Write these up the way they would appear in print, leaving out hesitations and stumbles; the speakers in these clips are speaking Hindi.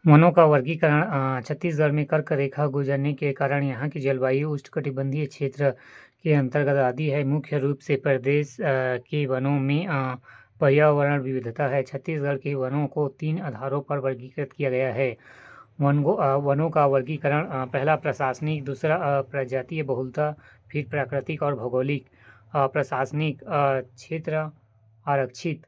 वनों का वर्गीकरण छत्तीसगढ़ में कर्क रेखा गुजरने के कारण यहाँ की जलवायु उष्णकटिबंधीय क्षेत्र के अंतर्गत आती है। मुख्य रूप से प्रदेश के वनों में पर्यावरण विविधता है। छत्तीसगढ़ के वनों को 3 आधारों पर वर्गीकृत किया गया है। वनों का वर्गीकरण पहला प्रशासनिक, दूसरा प्रजातीय बहुलता, फिर प्राकृतिक और भौगोलिक। प्रशासनिक क्षेत्र आरक्षित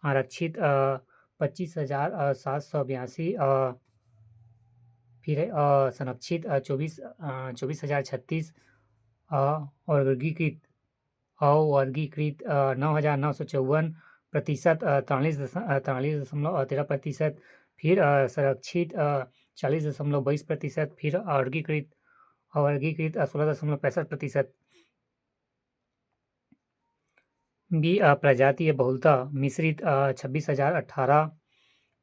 आरक्षित 25,782, फिर संरक्षित 24,036, और वर्गीकृत 9,954, प्रतिशत 43.13%, फिर संरक्षित 40.22%, फिर अवर्गीकृत 16.65%। प्रजातीय बहुलता मिश्रित 26,018,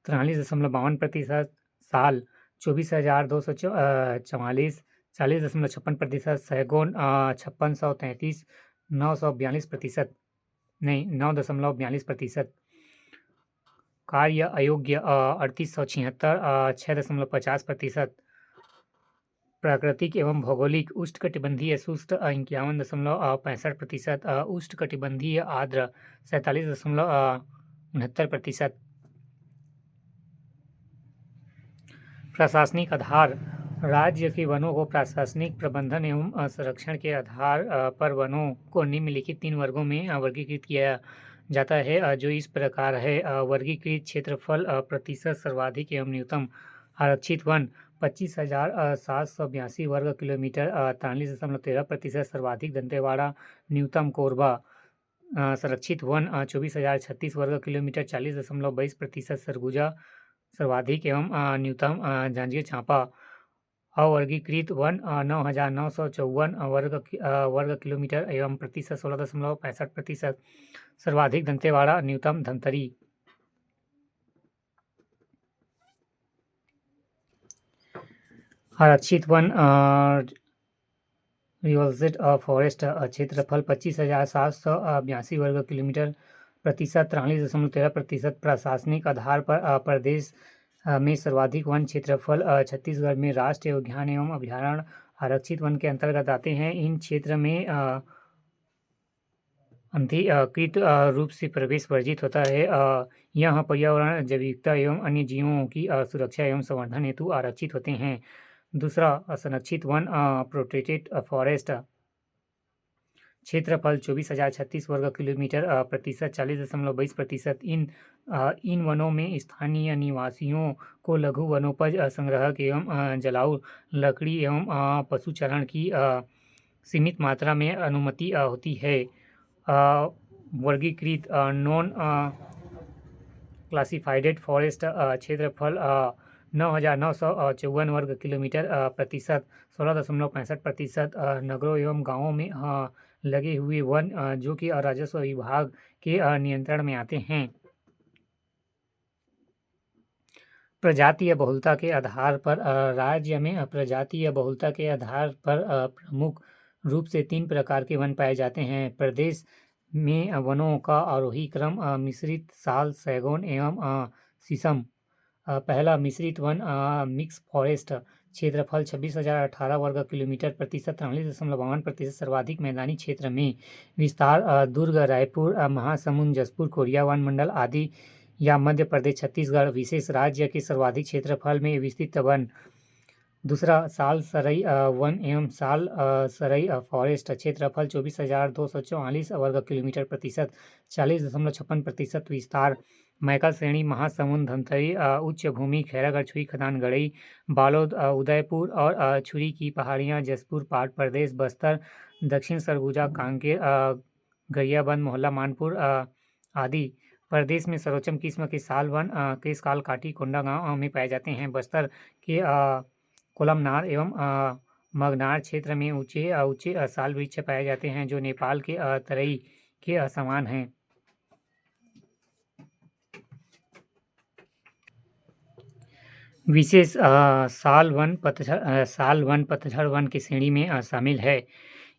43.52%, साल 24,244, 40.56%, सैगोन 5633, 942%, नहीं 9.42%। कार्य अयोग्य 3876, 6.50%। प्राकृतिक एवं भौगोलिक उष्णकटिबंधीय शुष्क 51.65%, उष्णकटिबंधीय आर्द्र 47.69%। प्रशासनिक आधार राज्य के वनों को प्रशासनिक प्रबंधन एवं संरक्षण के आधार पर वनों को निम्नलिखित 3 वर्गों में वर्गीकृत किया जाता है, जो इस प्रकार है। वर्गीकृत क्षेत्रफल प्रतिशत सर्वाधिक एवं न्यूनतम। आरक्षित वन 25,782 वर्ग किलोमीटर, 43.13%, सर्वाधिक दंतेवाड़ा, न्यूनतम कोरबा। संरक्षित वन 24,036 वर्ग किलोमीटर, 40.22%, सरगुजा, सर्वाधिक एवं न्यूनतम जांजगीर चांपा। अवर्गीकृत वन 9,954 वर्ग किलोमीटर एवं प्रतिशत 16.65%, सर्वाधिक दंतेवाड़ा, न्यूनतम धमतरी। आरक्षित वन रिवर्सलेट फॉरेस्ट क्षेत्रफल 25,782 वर्ग किलोमीटर, प्रतिशत 43.13%। प्रशासनिक आधार पर प्रदेश में सर्वाधिक वन क्षेत्रफल छत्तीसगढ़ में राष्ट्रीय उद्यान एवं अभयारण्य आरक्षित वन के अंतर्गत आते हैं। इन क्षेत्र में अधिकृत रूप से प्रवेश वर्जित होता है। यह पर्यावरण, जैव विविधता एवं अन्य जीवों की सुरक्षा एवं संवर्धन हेतु आरक्षित होते हैं। दूसरा, संरक्षित वन प्रोटेक्टेड फॉरेस्ट क्षेत्रफल 24,036 वर्ग किलोमीटर, प्रतिशत 40.22%। इन वनों में स्थानीय निवासियों को लघु वनोपज संग्रहक एवं जलाऊ लकड़ी एवं पशुचारण की सीमित मात्रा में अनुमति होती है। वर्गीकृत नॉन क्लासिफाइडेड फॉरेस्ट क्षेत्रफल 9,954 वर्ग किलोमीटर, प्रतिशत 16.65%। नगरों एवं गांवों में लगे हुए वन जो कि राजस्व विभाग के नियंत्रण में आते हैं। प्रजातीय बहुलता के आधार पर राज्य में प्रजातीय बहुलता के आधार पर प्रमुख रूप से 3 प्रकार के वन पाए जाते हैं। प्रदेश में वनों का आरोही क्रम मिश्रित, साल, सैगोन एवं शीशम। पहला, मिश्रित वन मिक्स फॉरेस्ट क्षेत्रफल 26,018 वर्ग किलोमीटर, प्रतिशत 43.52%। सर्वाधिक मैदानी क्षेत्र में विस्तार दुर्ग, रायपुर, महासमुंद, जशपुर, कोरिया वन मंडल आदि या मध्य प्रदेश, छत्तीसगढ़ विशेष राज्य के सर्वाधिक क्षेत्रफल में विस्तृत वन। दूसरा, साल सरई वन एवं साल सरई फॉरेस्ट क्षेत्रफल 24,244 वर्ग किलोमीटर, प्रतिशत 40.56%। विस्तार मैकल श्रेणी, महासमुंद, धमतरी उच्च भूमि, खैरागढ़, छुई खदान, गड़ई, बालोद, उदयपुर और छुरी की पहाड़ियाँ, जशपुर, पाट प्रदेश, बस्तर, दक्षिण सरगुजा, कांकेर, गरियाबंद, मोहल्ला, मानपुर आदि। प्रदेश में सर्वोत्तम किस्म के साल वन केशकाल काटी कोंडागांव में पाए जाते हैं। बस्तर के कोलमनार एवं मगनार क्षेत्र में ऊंचे साल वृक्ष पाए जाते हैं, जो नेपाल के तराई के समान हैं। विशेष साल वन पतझड़ वन की श्रेणी में शामिल है।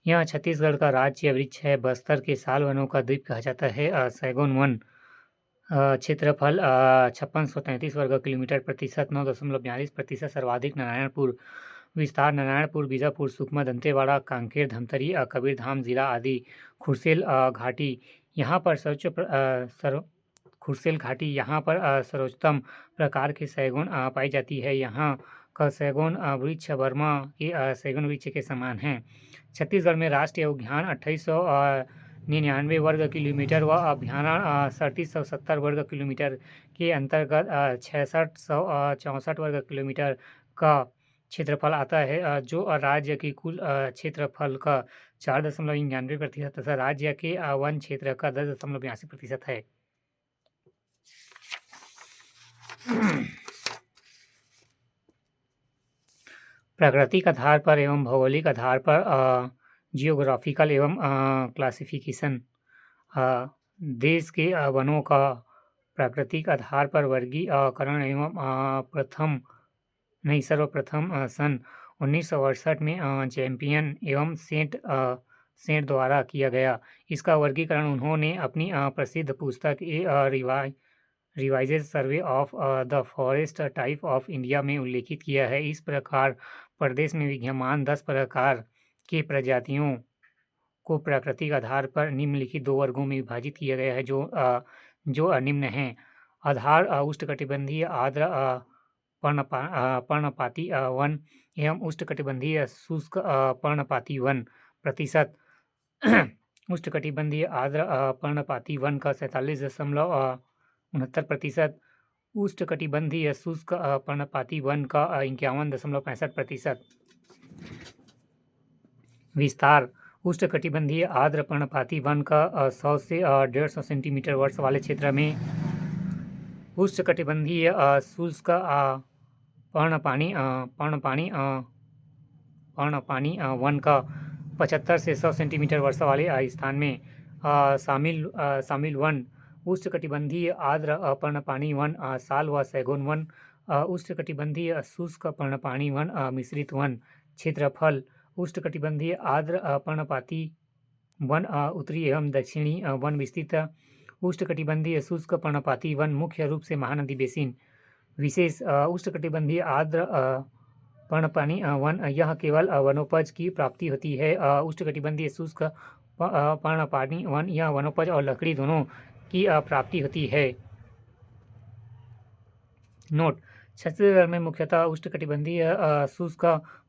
यह छत्तीसगढ़ का राज्य वृक्ष है। बस्तर के साल वनों का द्वीप कहा जाता है। सैगोन वन क्षेत्रफल 5633 वर्ग किलोमीटर, प्रतिशत 9.42%, सर्वाधिक नारायणपुर। विस्तार नारायणपुर, बीजापुर, सुकमा, दंतेवाड़ा, कांकेर, धमतरी, कबीरधाम जिला आदि। खुर्सेल घाटी यहाँ पर खुर्सेल घाटी यहाँ पर सर्वोत्तम प्रकार के सैगुन पाई जाती है। यहाँ का सैगुन वृक्ष बर्मा के सैगुन वृक्ष के समान है। छत्तीसगढ़ में राष्ट्रीय उद्यान 2899 वर्ग किलोमीटर व अभयारण्य 3770 वर्ग किलोमीटर के अंतर्गत 6664 वर्ग किलोमीटर का क्षेत्रफल आता है, जो राज्य की कुल क्षेत्रफल का 4.91% तथा राज्य के वन क्षेत्र का 10.82% है। प्राकृतिक आधार पर एवं भौगोलिक आधार पर जियोग्राफिकल एवं क्लासिफिकेशन देश के वनों का प्राकृतिक आधार पर वर्गीकरण एवं सर्वप्रथम सन 1968 में चैंपियन एवं सेंट द्वारा किया गया। इसका वर्गीकरण उन्होंने अपनी प्रसिद्ध पुस्तक revised survey of the forest type of India में उल्लेखित किया है। इस प्रकार प्रदेश में विद्यमान 10 प्रकार के प्रजातियों को प्राकृतिक आधार पर निम्नलिखित 2 वर्गों में विभाजित किया गया है, जो निम्न हैं। आधार उष्णकटिबंधीय आर्द्र पर्णपाती वन एवं उष्णकटिबंधीय शुष्क पर्णपाती वन। प्रतिशत उष्णकटिबंधीय आर्द्र पर्णपाती वन का 47.69%, उष्णकटिबंधीय शुष्क पर्णपाती वन का 51.65%। विस्तार उष्णकटिबंधीय आर्द्र पर्णपाती वन का 100 से 150 सेंटीमीटर वर्ष वाले क्षेत्र में, उष्णकटिबंधीय शुष्क पर्णपानी वन का 75 से 100 सेंटीमीटर वर्ष वाले स्थान में शामिल वन, उष्णकटिबंधीय आर्द्र पर्णपानी वन साल व सैगुन वन, उष्णकटिबंधीय शुष्क पर्णपानी वन मिश्रित वन। क्षेत्रफल उष्णकटिबंधीय आर्द्र पर्णपाती वन उत्तरी एवं दक्षिणी वन विस्तृत, उष्णकटिबंधीय शुष्क पर्णपाती वन मुख्य रूप से महानदी बेसिन। विशेष उष्णकटिबंधीय आर्द्र पर्णपानी वन यह केवल वनोपज की प्राप्ति होती है। उष्णकटिबंधीय शुष्क पर्णपानी वन यह वनोपज और लकड़ी दोनों की प्राप्ति होती है। नोट: छत्तीसगढ़ में मुख्यतः उष्णकटिबंधीय शुष्क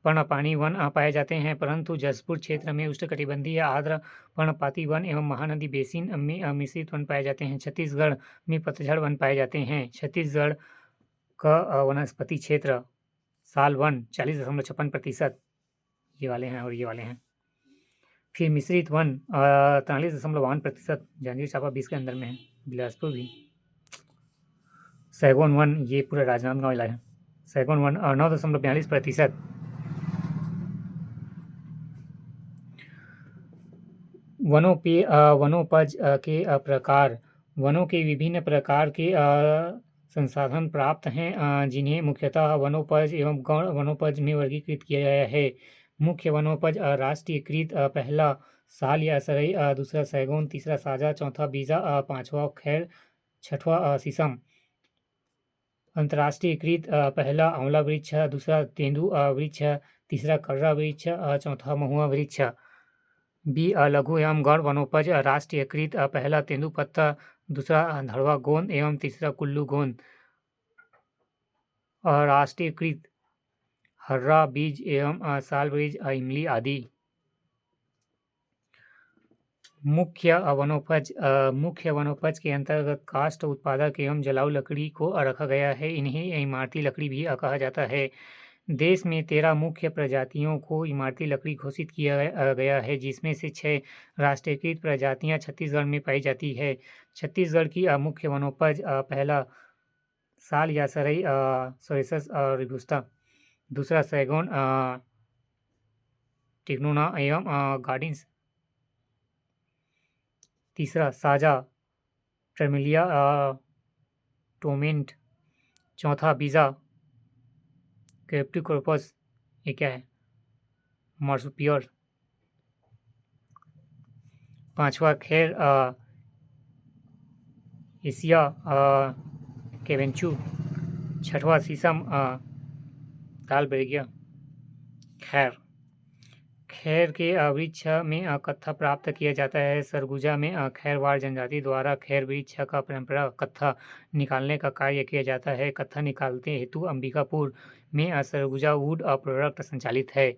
पर्णपानी वन पाए जाते हैं, परंतु जशपुर क्षेत्र में उष्णकटिबंधीय आर्द्र पर्णपाती वन एवं महानदी बेसिन में मिश्रित वन पाए जाते हैं। छत्तीसगढ़ में पतझड़ वन पाए जाते हैं। छत्तीसगढ़ का वनस्पति क्षेत्र साल वन 40.56%, ये वाले हैं और ये वाले हैं। फिर मिश्रित वन 43.52%, जांजगीर चांपा 20 के अंदर में है, बिलासपुर भी। सैगोन वन ये पूरा राजनांदगांव इलाका है। सैगोन वन 9.42%। वनोपज के प्रकार वनों के विभिन्न प्रकार के संसाधन प्राप्त हैं, जिन्हें मुख्यतः वनोपज एवं गौण वनोपज में वर्गीकृत किया गया है। मुख्य वनोपज राष्ट्रीयकृत पहला साल या सरई, दूसरा सैगोन, तीसरा साजा, चौथा बीजा, पांचवा खैर, छठवां शीशम। अंतर्राष्ट्रीयकृत पहला आंवला वृक्ष, दूसरा तेंदू वृक्ष, तीसरा कर्रा वृक्ष, चौथा महुआ वृक्ष। बी लघु एवं गौण वनोपज राष्ट्रीयकृत पहला तेंदूपत्ता, दूसरा धड़वा गोंद एवं तीसरा कुल्लू गोंद। राष्ट्रीयकृत हर्रा बीज एवं साल बीज, इमली आदि। मुख्य वनोपज के अंतर्गत काष्ठ उत्पादक एवं जलाऊ लकड़ी को रखा गया है। इन्हें इमारती लकड़ी भी कहा जाता है। देश में 13 मुख्य प्रजातियों को इमारती लकड़ी घोषित किया गया है, जिसमें से 6 राष्ट्रीयकृत प्रजातियां छत्तीसगढ़ में पाई जाती है। छत्तीसगढ़ की मुख्य वनोपज पहला साल या सरई सोरेसस रोबस्टा, दूसरा सैगोन टिग्नोना एवं गार्डिन्स, तीसरा साजा ट्रेमिलिया टोमेंट, चौथा बीजा कैप्टिकोर्पस, ये क्या है, मार्सुपियर, पांचवा खैर एशिया केवेंचू। छठवां शीशम दालबेरिया। खैर खैर के वृक्ष में कत्था प्राप्त किया जाता है। सरगुजा में खैरवाड़ जनजाति द्वारा खैर वृक्ष का परंपरा कत्था निकालने का कार्य किया जाता है। कत्था निकालते हेतु अंबिकापुर में सरगुजा वुड प्रोडक्ट संचालित है।